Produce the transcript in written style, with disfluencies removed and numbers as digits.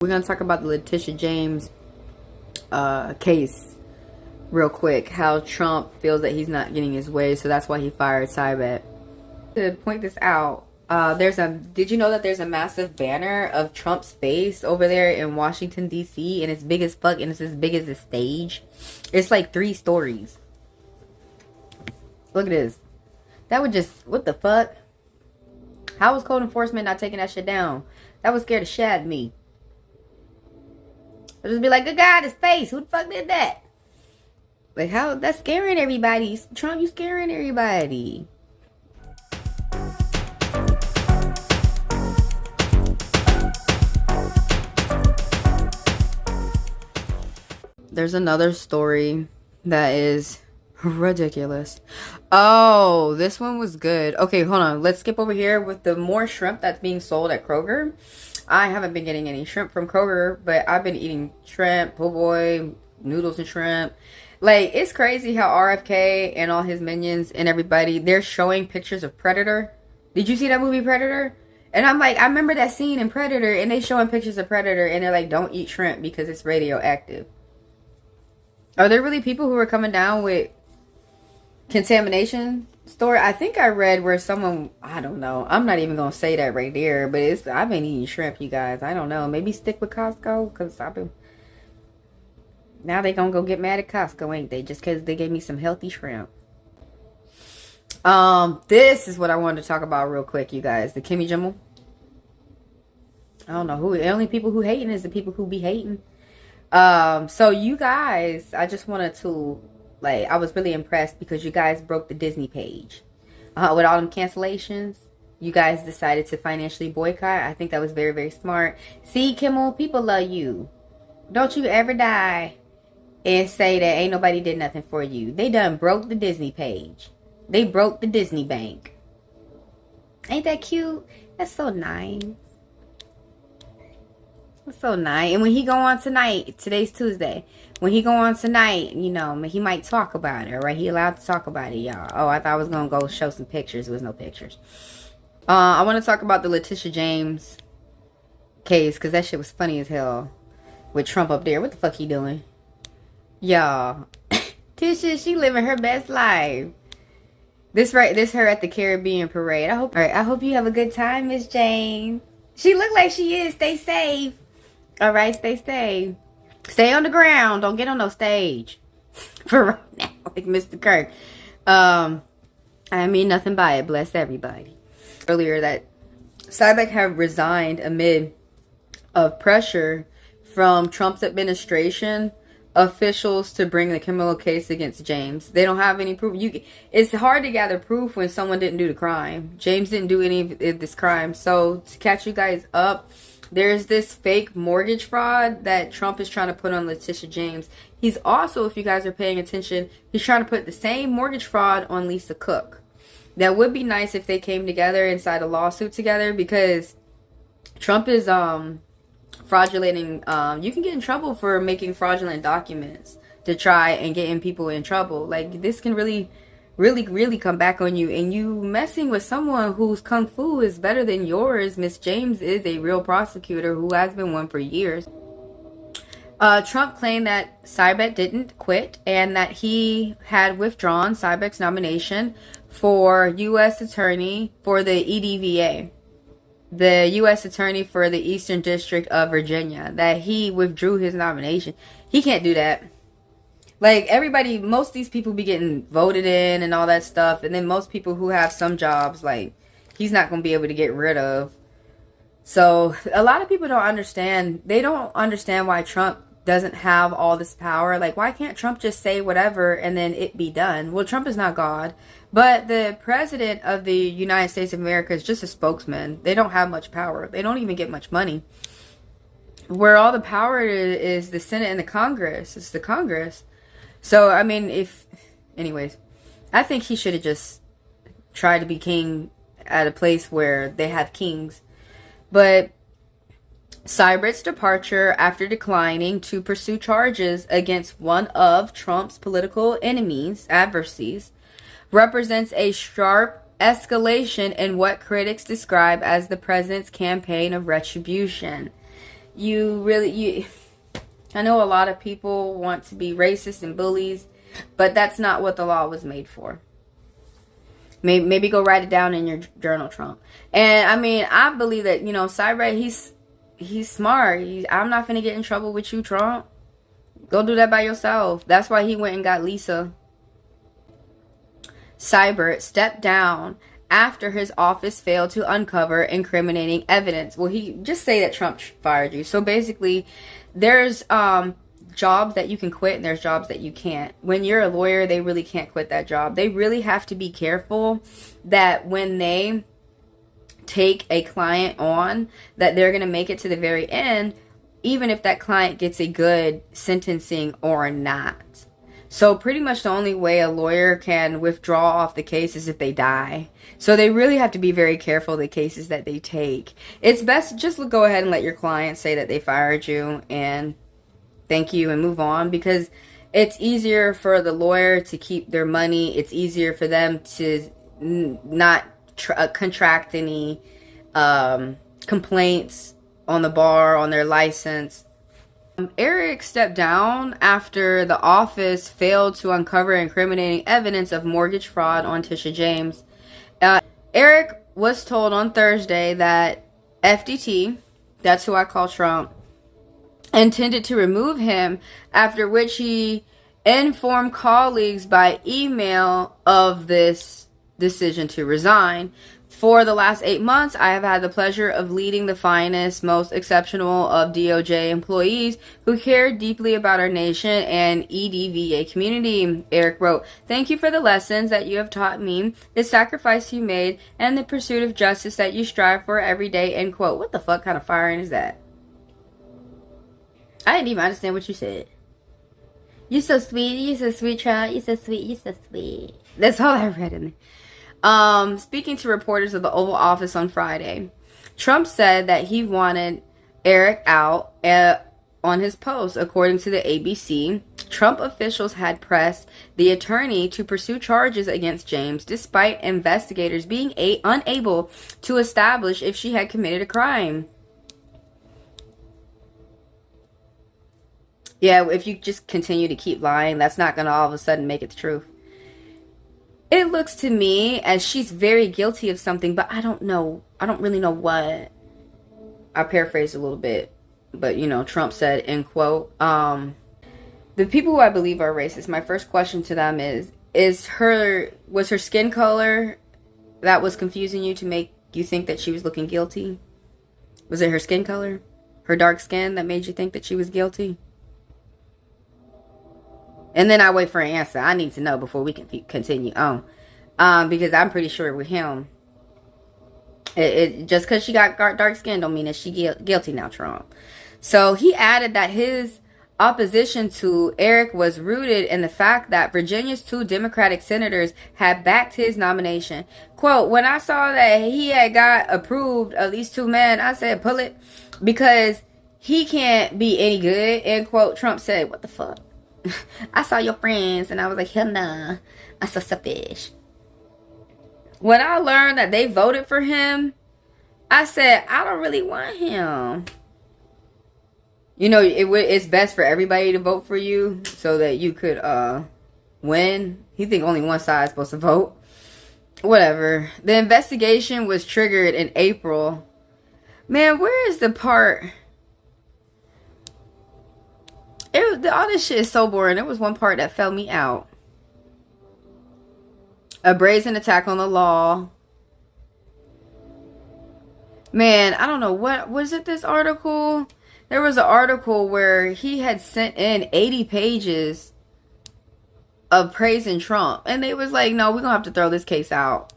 We're going to talk about the Letitia James case real quick. How Trump feels that he's not getting his way, so that's why he fired Siebert. To point this out, did you know that there's a massive banner of Trump's face over there in Washington, D.C., and it's big as fuck, and it's as big as the stage? It's like 3 stories. Look at this. That would just, what the fuck? How was code enforcement not taking that shit down? That would scare the shit out of me. I'll just be like, good God, his face. Who the fuck did that? Like, how? That's scaring everybody. Trump, you scaring everybody. There's another story that is ridiculous. Oh, this one was good. Okay, hold on. Let's skip over here with the more shrimp that's being sold at Kroger. I haven't been getting any shrimp from Kroger, but I've been eating shrimp, po' boy, noodles and shrimp. Like, it's crazy how RFK and all his minions and everybody, they're showing pictures of Predator. Did you see that movie Predator? And I'm like, I remember that scene in Predator, and they showing pictures of Predator, and they're like, don't eat shrimp because it's radioactive. Are there really people who are coming down with contamination story? I think I read where someone, I don't know, I'm not even gonna say that right there, but I've been eating shrimp, you guys. I don't know, maybe stick with Costco, because now they gonna go get mad at Costco, ain't they, just because they gave me some healthy shrimp. This is what I wanted to talk about real quick, you guys. The Kimmel. I don't know who, the only people who hating is the people who be hating. So you guys, I just wanted to, I was really impressed because you guys broke the Disney page. With all them cancellations, you guys decided to financially boycott. I think that was very, very smart. See, Kimmel, people love you. Don't you ever die and say that ain't nobody did nothing for you. They done broke the Disney page. They broke the Disney bank. Ain't that cute? That's so nice. So nice. And when he go on tonight, today's Tuesday, when he go on tonight, you know, he might talk about it, right? He allowed to talk about it, y'all. Oh, I thought I was gonna go show some pictures. There was no pictures. I want to talk about the Letitia James case, because that shit was funny as hell with Trump up there. What the fuck he doing? Y'all, Tisha, she living her best life. This her at the Caribbean parade. I hope you have a good time, Miss James. She look like she is. Stay safe. All right, stay safe. Stay on the ground. Don't get on no stage. For right now, like Mr. Kirk. I mean nothing by it. Bless everybody. Earlier that Siebert had resigned amid of pressure from Trump's administration officials to bring the criminal case against James. They don't have any proof. It's hard to gather proof when someone didn't do the crime. James didn't do any of this crime. So to catch you guys up, there's this fake mortgage fraud that Trump is trying to put on Letitia James. He's also, if you guys are paying attention, he's trying to put the same mortgage fraud on Lisa Cook. That would be nice if they came together inside a lawsuit together, because Trump is fraudulating. You can get in trouble for making fraudulent documents to try and getting people in trouble. Like, this can really come back on you, and you messing with someone whose kung fu is better than yours. Miss James is a real prosecutor who has been one for years. Trump claimed that Siebert didn't quit and that he had withdrawn Siebert's nomination for U.S. Attorney for the EDVA, the U.S. Attorney for the Eastern District of Virginia, that he withdrew his nomination. He can't do that. Like, everybody, most of these people be getting voted in and all that stuff. And then most people who have some jobs, like, he's not going to be able to get rid of. So, a lot of people don't understand. They don't understand why Trump doesn't have all this power. Like, why can't Trump just say whatever and then it be done? Well, Trump is not God. But the president of the United States of America is just a spokesman. They don't have much power. They don't even get much money. Where all the power is the Senate and the Congress. It's the Congress. So, I mean, anyways, I think he should have just tried to be king at a place where they have kings. But Siebert's departure after declining to pursue charges against one of Trump's political adversaries, represents a sharp escalation in what critics describe as the president's campaign of retribution. I know a lot of people want to be racist and bullies, but that's not what the law was made for. Maybe go write it down in your journal, Trump. And I mean, I believe that, Siebert, he's smart. I'm not finna get in trouble with you, Trump. Go do that by yourself. That's why he went and got Lisa. Siebert stepped down after his office failed to uncover incriminating evidence. Well, he just say that Trump fired you. So basically, there's jobs that you can quit and there's jobs that you can't. When you're a lawyer, they really can't quit that job. They really have to be careful that when they take a client on, that they're going to make it to the very end, even if that client gets a good sentencing or not. So pretty much the only way a lawyer can withdraw off the case is if they die. So they really have to be very careful the cases that they take. It's best just go ahead and let your client say that they fired you and thank you and move on, because it's easier for the lawyer to keep their money. It's easier for them to not contract any complaints on the bar, on their license. Eric stepped down after the office failed to uncover incriminating evidence of mortgage fraud on Tisha James. Eric was told on Thursday that FDT, that's who I call Trump, intended to remove him, after which he informed colleagues by email of this decision to resign. For the last 8 months, I have had the pleasure of leading the finest, most exceptional of DOJ employees who care deeply about our nation and EDVA community, Eric wrote. Thank you for the lessons that you have taught me, the sacrifice you made, and the pursuit of justice that you strive for every day, end quote. What the fuck kind of firing is that? I didn't even understand what you said. You so sweet, child. You so sweet. That's all I read in there. Speaking to reporters of the Oval Office on Friday, Trump said that he wanted Eric out on his post. According to the ABC, Trump officials had pressed the attorney to pursue charges against James despite investigators being unable to establish if she had committed a crime. Yeah, if you just continue to keep lying, that's not going to all of a sudden make it the truth. It looks to me as she's very guilty of something, but I don't know. I don't really know what. I paraphrased a little bit, but Trump said, end quote. The people who I believe are racist, my first question to them was her skin color that was confusing you to make you think that she was looking guilty? Was it her skin color? Her dark skin that made you think that she was guilty? And then I wait for an answer. I need to know before we can continue on. Because I'm pretty sure with him, just because she got dark skin don't mean that she guilty now, Trump. So he added that his opposition to Eric was rooted in the fact that Virginia's 2 Democratic senators had backed his nomination. Quote, when I saw that he had got approved of these 2 men, I said, pull it, because he can't be any good, end quote. Trump said, what the fuck? I saw your friends and I was like, hell nah, I'm so selfish. When I learned that they voted for him, I said, I don't really want him. It's best for everybody to vote for you so that you could win. He think only one side is supposed to vote. Whatever. The investigation was triggered in April. Man, where is the part? All this shit is so boring. There was one part that fell me out. A brazen attack on the law. Man, I don't know what was it. This article. There was an article where he had sent in 80 pages of praising Trump, and they was like, "No, we're gonna have to throw this case out."